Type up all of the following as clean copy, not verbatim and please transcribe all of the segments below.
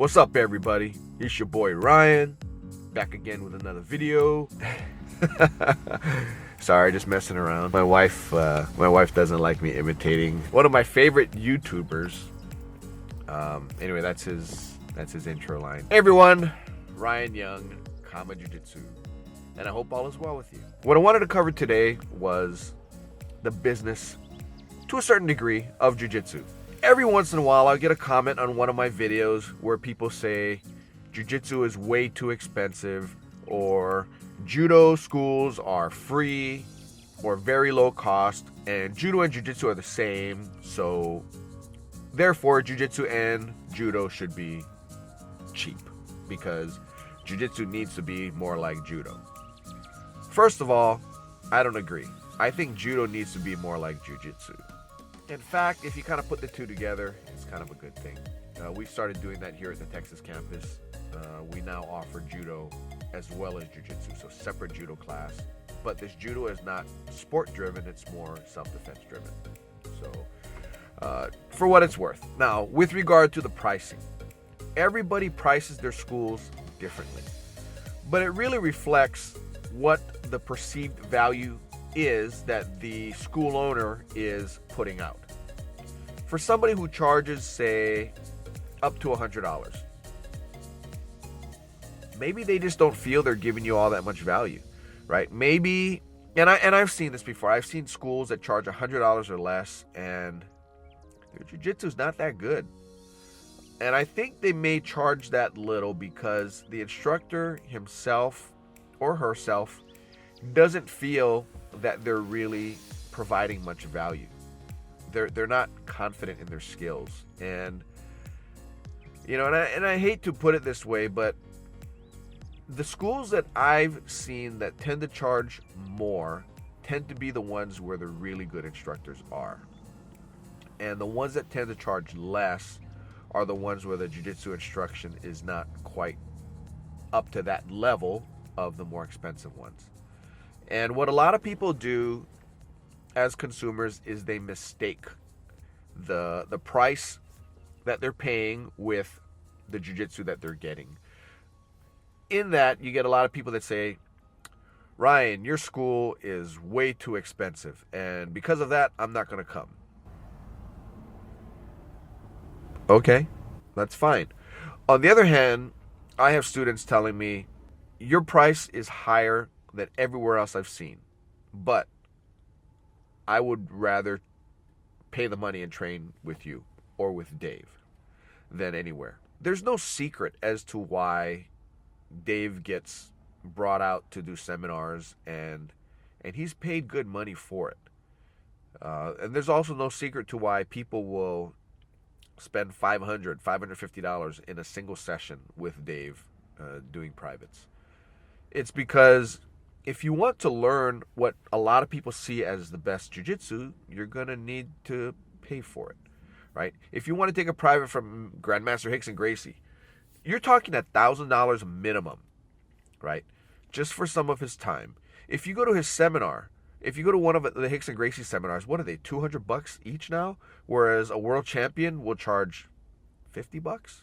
What's up, everybody? It's your boy Ryan, back again with another video. Sorry, just messing around. My wife doesn't like me imitating one of my favorite YouTubers. Anyway, that's his intro line. Hey everyone, Ryan Young, Kama Jiu-Jitsu, and I hope all is well with you. What I wanted to cover today was the business, to a certain degree, of Jiu-Jitsu. Every once in a while, I'll get a comment on one of my videos where people say Jiu-Jitsu is way too expensive, or Judo schools are free or very low cost, and Judo and Jiu-Jitsu are the same, so therefore Jiu-Jitsu and Judo should be cheap because Jiu-Jitsu needs to be more like Judo. First of all, I don't agree. I think Judo needs to be more like Jiu-Jitsu. In fact, if you kind of put the two together, it's kind of a good thing. We started doing that here at the Texas campus. We now offer Judo as well as Jiu-Jitsu, so separate Judo class. But this Judo is not sport-driven, it's more self-defense driven. So, for what it's worth. Now, with regard to the pricing, everybody prices their schools differently. But it really reflects what the perceived value is that the school owner is putting out. For somebody who charges, say, up to $100, maybe they just don't feel they're giving you all that much value, right? Maybe, and I've seen this before. I've seen schools that charge $100 or less, and their jiu-jitsu is not that good. And I think they may charge that little because the instructor himself or herself doesn't feel that they're really providing much value. They're not confident in their skills. And you know, and I hate to put it this way, but the schools that I've seen that tend to charge more tend to be the ones where the really good instructors are. And the ones that tend to charge less are the ones where the jiu-jitsu instruction is not quite up to that level of the more expensive ones. And what a lot of people do as consumers is they mistake the price that they're paying with the jiu-jitsu that they're getting. In that, you get a lot of people that say, Ryan, your school is way too expensive, and because of that, I'm not going to come. Okay, that's fine. On the other hand, I have students telling me, your price is higher than everywhere else I've seen, but I would rather pay the money and train with you or with Dave than anywhere. There's no secret as to why Dave gets brought out to do seminars, and he's paid good money for it. And there's also no secret to why people will spend $500, $550 in a single session with Dave doing privates. It's because if you want to learn what a lot of people see as the best jiu-jitsu, you're going to need to pay for it, right? If you want to take a private from Grandmaster Hicks and Gracie, you're talking $1,000 minimum, right? Just for some of his time. If you go to his seminar, if you go to one of the Hicks and Gracie seminars, what are they, $200 each now? Whereas a world champion will charge $50.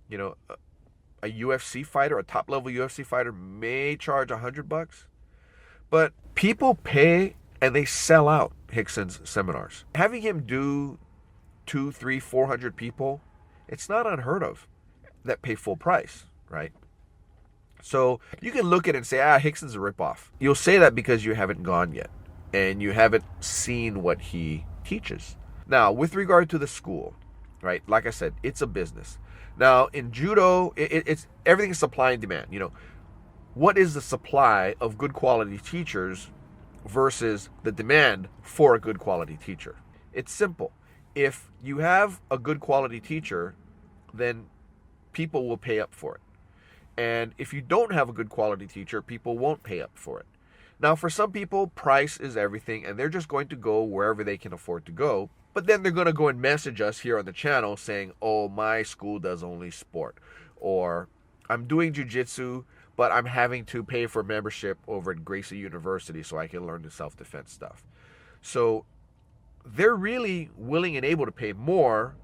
You know, a UFC fighter, a top-level UFC fighter may charge $100. But people pay and they sell out Hickson's seminars. Having him do 200, 300, 400 people, it's not unheard of that pay full price, right? So you can look at it and say, Hickson's a ripoff. You'll say that because you haven't gone yet and you haven't seen what he teaches. Now, with regard to the school, right? Like I said, it's a business. Now, in Judo, it's everything is supply and demand. You know, what is the supply of good quality teachers versus the demand for a good quality teacher? It's simple. If you have a good quality teacher, then people will pay up for it. And if you don't have a good quality teacher, people won't pay up for it. Now, for some people, price is everything, and they're just going to go wherever they can afford to go. But then they're going to go and message us here on the channel saying, oh, my school does only sport. Or I'm doing jiu-jitsu, but I'm having to pay for membership over at Gracie University so I can learn the self-defense stuff. So they're really willing and able to pay more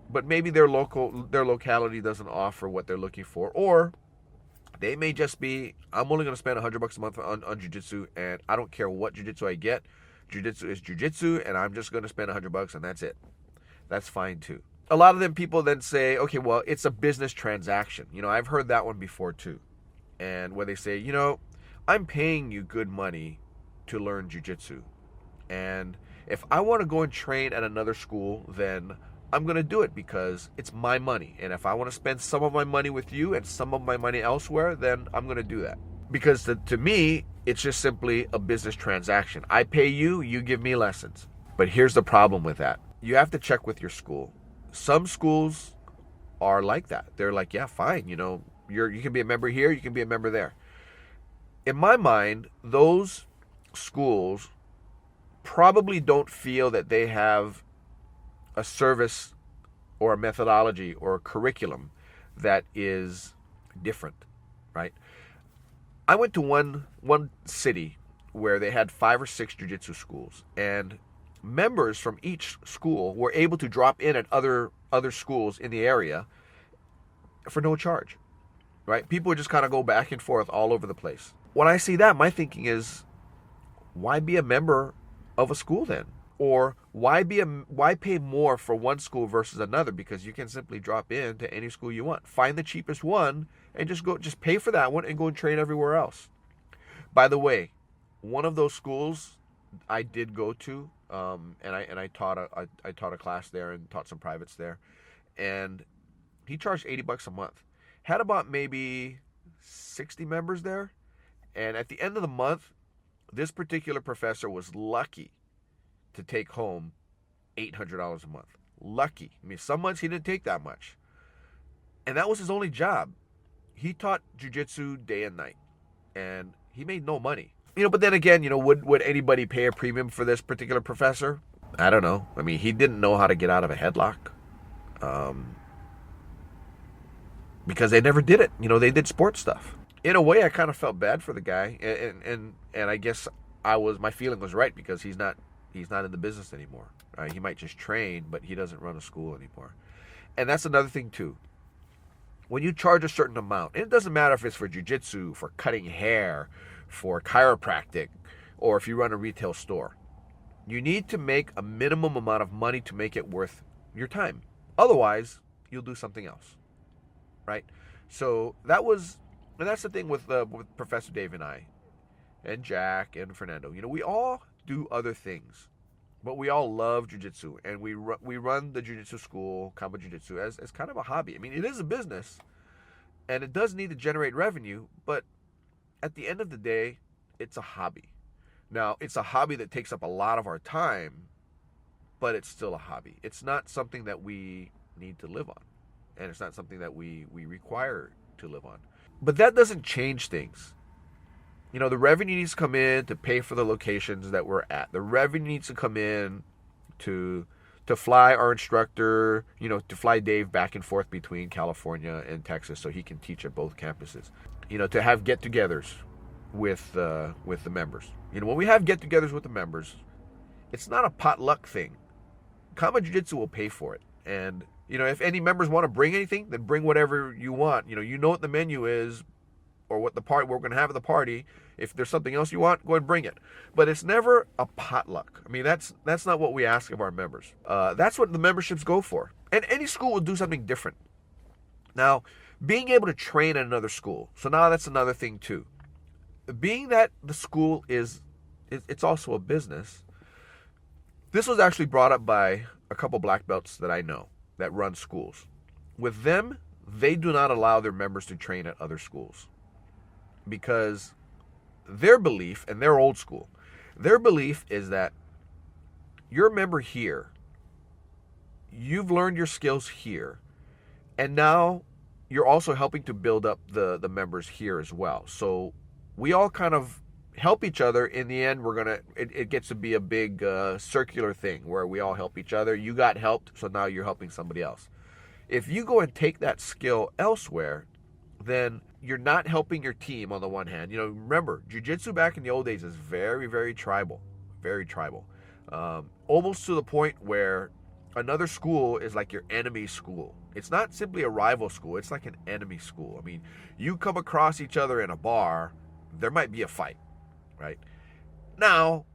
but maybe their locality doesn't offer what they're looking for, or they may just be, I'm only going to spend $100 a month on jiu-jitsu, and I don't care what jiu-jitsu I get. Jiu-jitsu is jiu-jitsu, and I'm just going to spend $100 and that's it. That's fine too. A lot of them people then say, okay, well, it's a business transaction. I've heard that one before too. And where they say, I'm paying you good money to learn jiu-jitsu. And if I want to go and train at another school, then I'm going to do it because it's my money. And if I want to spend some of my money with you and some of my money elsewhere, then I'm going to do that. Because to me, it's just simply a business transaction. I pay you, you give me lessons. But here's the problem with that. You have to check with your school. Some schools are like that. They're like, yeah, fine. You can be a member here, you can be a member there. In my mind, those schools probably don't feel that they have a service or a methodology or a curriculum that is different, right? I went to one city where they had 5 or 6 jiu-jitsu schools, and members from each school were able to drop in at other schools in the area for no charge, right? People would just kind of go back and forth all over the place. When I see that, my thinking is, why be a member of a school then? Or why pay more for one school versus another? Because you can simply drop in to any school you want. Find the cheapest one and just pay for that one and go and train everywhere else. By the way, one of those schools I did go to, and I taught a class there and taught some privates there, and he charged $80 a month. Had about maybe 60 members there, and at the end of the month, this particular professor was lucky to take home $800 a month. Lucky. I mean, some months he didn't take that much. And that was his only job. He taught jiu-jitsu day and night. And he made no money. But then again, would anybody pay a premium for this particular professor? I don't know. I mean, he didn't know how to get out of a headlock. Because they never did it. They did sports stuff. In a way, I kind of felt bad for the guy. And I guess my feeling was right, because he's not in the business anymore. Right? He might just train, but he doesn't run a school anymore. And that's another thing too. When you charge a certain amount, and it doesn't matter if it's for jiu-jitsu, for cutting hair, for chiropractic, or if you run a retail store, you need to make a minimum amount of money to make it worth your time. Otherwise, you'll do something else, right? So that's the thing with Professor Dave and I, and Jack and Fernando. We all do other things, but we all love jiu-jitsu, and we run the jiu-jitsu school, Kama Jiu-Jitsu, as kind of a hobby. I mean, it is a business, and it does need to generate revenue, but at the end of the day, it's a hobby. Now, it's a hobby that takes up a lot of our time, but it's still a hobby. It's not something that we need to live on, and it's not something that we require to live on. But that doesn't change things. The revenue needs to come in to pay for the locations that we're at. The revenue needs to come in to fly our instructor, to fly Dave back and forth between California and Texas so he can teach at both campuses. To have get-togethers with the members. When we have get-togethers with the members, it's not a potluck thing. Kama Jiu-Jitsu will pay for it. And, if any members want to bring anything, then bring whatever you want. You know what the menu is, or what we're going to have at the party. If there's something else you want, go ahead and bring it. But it's never a potluck. I mean, that's not what we ask of our members. That's what the memberships go for. And any school will do something different. Now, being able to train at another school. So now that's another thing too. Being that the school it's also a business. This was actually brought up by a couple black belts that I know that run schools. With them, they do not allow their members to train at other schools, because their belief, and they're old school, their belief is that you're a member here, you've learned your skills here, and now you're also helping to build up the members here as well. So we all kind of help each other. In the end, it gets to be a big circular thing where we all help each other. You got helped, so now you're helping somebody else. If you go and take that skill elsewhere, then you're not helping your team on the one hand. Remember, jiu-jitsu back in the old days is very, very tribal. Very tribal. Almost to the point where another school is like your enemy school. It's not simply a rival school, it's like an enemy school. I mean, you come across each other in a bar, there might be a fight, right? Now,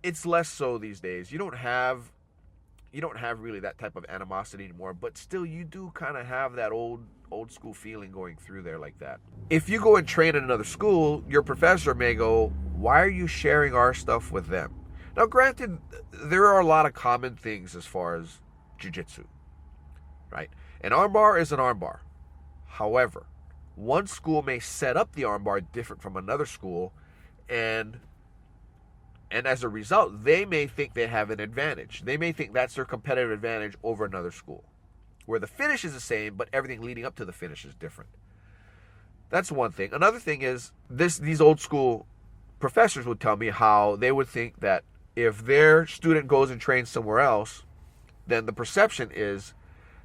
it's less so these days. You don't have really that type of animosity anymore, but still you do kind of have that old school feeling going through there like that. If you go and train at another school, your professor may go, "Why are you sharing our stuff with them?" Now, granted, there are a lot of common things as far as jiu-jitsu, right? An armbar is an armbar. However, one school may set up the armbar different from another school, and as a result, they may think they have an advantage. They may think that's their competitive advantage over another school, where the finish is the same, but everything leading up to the finish is different. That's one thing. Another thing is these old school professors would tell me how they would think that if their student goes and trains somewhere else, then the perception is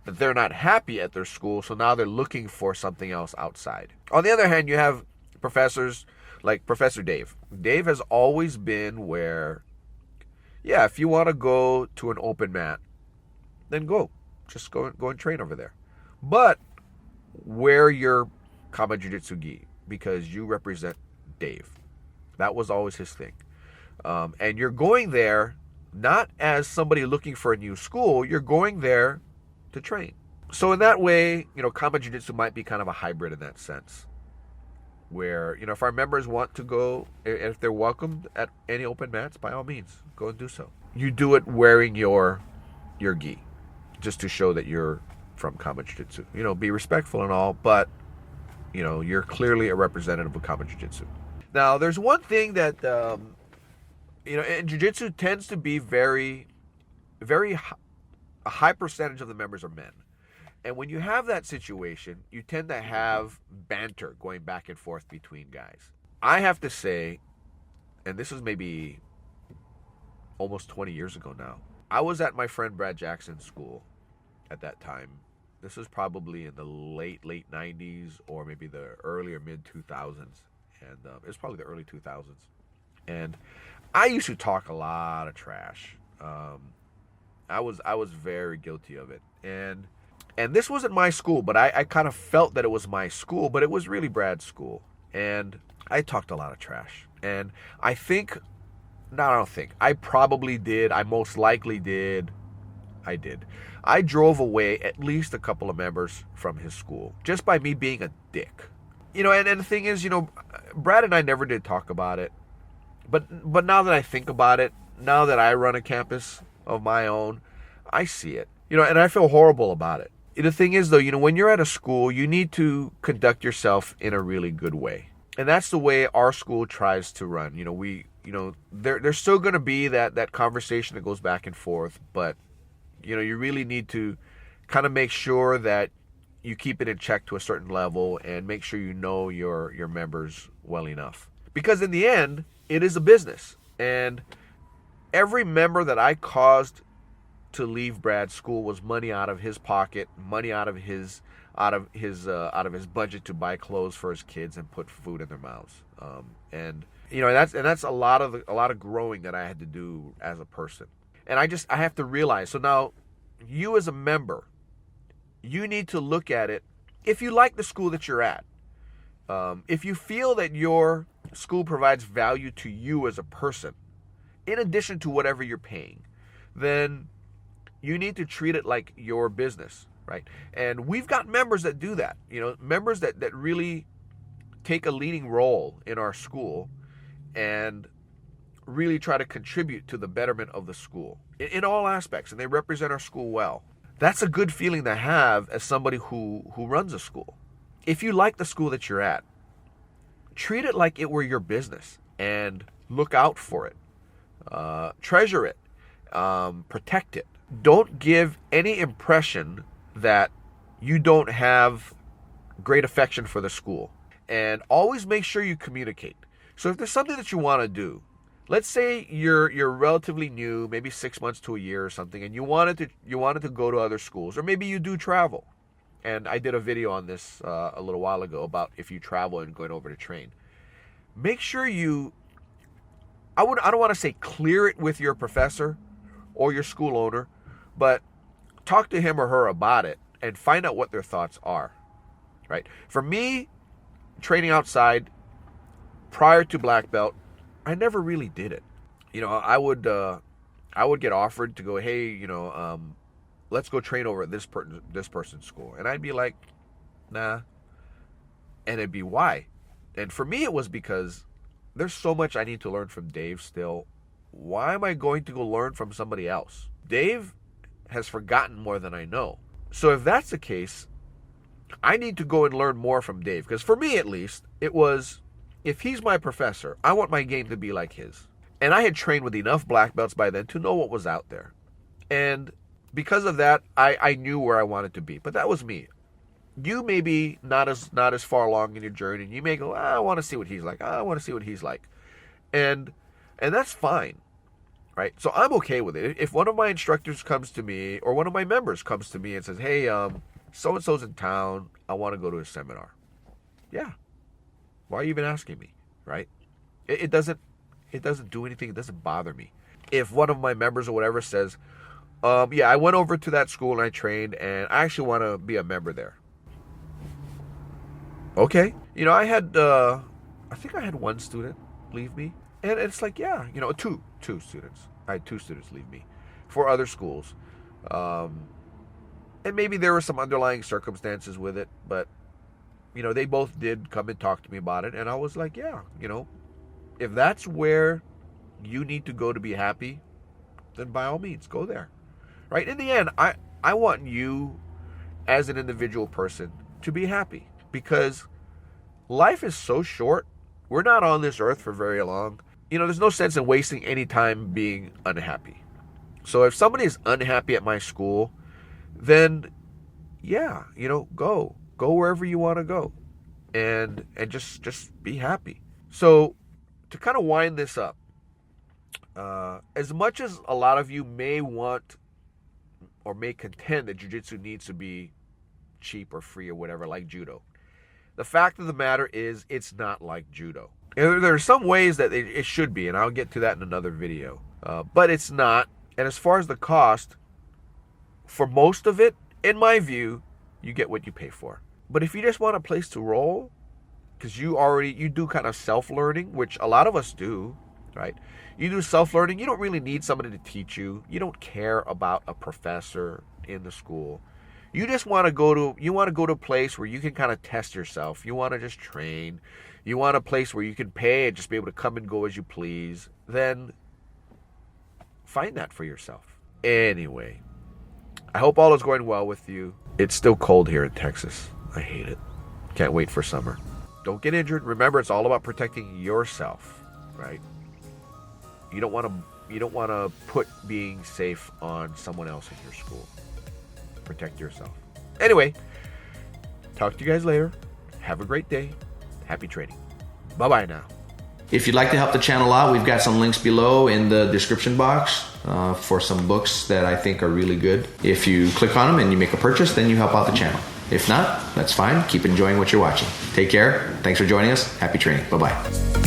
that they're not happy at their school, so now they're looking for something else outside. On the other hand, you have professors like Professor Dave. Dave has always been where, yeah, if you want to go to an open mat, then go. Just go and train over there. But wear your Kama Jiu-Jitsu Gi because you represent Dave. That was always his thing. And you're going there not as somebody looking for a new school, you're going there to train. So in that way, Kama Jiu-Jitsu might be kind of a hybrid in that sense. Where, if our members want to go, if they're welcomed at any open mats, by all means, go and do so. You do it wearing your gi, just to show that you're from Kama Jiu-Jitsu. Be respectful and all, but, you're clearly a representative of Kama Jiu-Jitsu. Now, there's one thing that, in Jiu-Jitsu tends to be very, very, a high percentage of the members are men. And when you have that situation, you tend to have banter going back and forth between guys. I have to say, and this was maybe almost 20 years ago now, I was at my friend Brad Jackson's school at that time. This was probably in the late 90s or maybe the early or mid 2000s. And it was probably the early 2000s. And I used to talk a lot of trash. I was very guilty of it. And this wasn't my school, but I kind of felt that it was my school, but it was really Brad's school. And I talked a lot of trash. And I probably did. I most likely did. I did. I drove away at least a couple of members from his school just by me being a dick. And the thing is, Brad and I never did talk about it. But now that I think about it, now that I run a campus of my own, I see it. And I feel horrible about it. The thing is, though, when you're at a school, you need to conduct yourself in a really good way. And that's the way our school tries to run. There's still going to be that conversation that goes back and forth, but, you really need to kind of make sure that you keep it in check to a certain level and make sure you know your members well enough. Because in the end, it is a business. And every member that I caused to leave Brad's school was money out of his pocket, money out of his budget to buy clothes for his kids and put food in their mouths. And that's a lot of growing that I had to do as a person. And I have to realize. So now, you as a member, you need to look at it. If you like the school that you're at, if you feel that your school provides value to you as a person, in addition to whatever you're paying, then you need to treat it like your business, right? And we've got members that do that, members that really take a leading role in our school and really try to contribute to the betterment of the school in all aspects, and they represent our school well. That's a good feeling to have as somebody who runs a school. If you like the school that you're at, treat it like it were your business and look out for it. Treasure it. Protect it. Don't give any impression that you don't have great affection for the school. And always make sure you communicate. So if there's something that you want to do, let's say you're relatively new, maybe 6 months to a year or something, and you wanted to go to other schools, or maybe you do travel. And I did a video on this a little while ago about if you travel and going over to train. Make sure I don't want to say clear it with your professor or your school owner, but talk to him or her about it and find out what their thoughts are, right? For me, training outside prior to black belt, I never really did it. You know, I would get offered to go, hey, you know, let's go train over at this person's school, and I'd be like, nah. And it'd be why? And for me, it was because there's so much I need to learn from Dave still. Why am I going to go learn from somebody else? Dave has forgotten more than I know. So if that's the case, I need to go and learn more from Dave. Because for me, at least, it was, if he's my professor, I want my game to be like his. And I had trained with enough black belts by then to know what was out there. And because of that, I knew where I wanted to be. But that was me. You may be not as far along in your journey, and you may go, I want to see what he's like. I want to see what he's like. And that's fine, right? So I'm okay with it. If one of my instructors comes to me, or one of my members comes to me and says, hey, so-and-so's in town, I want to go to a seminar. Yeah. Why are you even asking me, right? It doesn't do anything. It doesn't bother me. If one of my members or whatever says, yeah, I went over to that school and I trained, and I actually want to be a member there. Okay. You know, I think I had one student leave me. And it's like, yeah, you know, two students. I had 2 students leave me for other schools. And maybe there were some underlying circumstances with it, but, you know, they both did come and talk to me about it. And I was like, yeah, you know, if that's where you need to go to be happy, then by all means, go there. Right? In the end, I want you as an individual person to be happy, because life is so short. We're not on this earth for very long. You know, there's no sense in wasting any time being unhappy. So if somebody is unhappy at my school, then yeah, you know, go wherever you want to go, and just be happy. So to kind of wind this up, as much as a lot of you may want or may contend that jiu-jitsu needs to be cheap or free or whatever, like judo, the fact of the matter is it's not like judo. There are some ways that it should be, and I'll get to that in another video. But it's not. And as far as the cost, for most of it, in my view, you get what you pay for. But if you just want a place to roll, because you do kind of self-learning, which a lot of us do, right? You do self-learning. You don't really need somebody to teach you. You don't care about a professor in the school. You just want to go to a place where you can kind of test yourself. You want to just train. You want a place where you can pay and just be able to come and go as you please. Then find that for yourself. Anyway, I hope all is going well with you. It's still cold here in Texas. I hate it. Can't wait for summer. Don't get injured. Remember, it's all about protecting yourself, right? You don't want to put being safe on someone else in your school. Protect yourself. Anyway, talk to you guys later. Have a great day. Happy training. Bye-bye now. If you'd like to help the channel out, we've got some links below in the description box for some books that I think are really good. If you click on them and you make a purchase, then you help out the channel. If not, that's fine. Keep enjoying what you're watching. Take care. Thanks for joining us. Happy training. Bye-bye.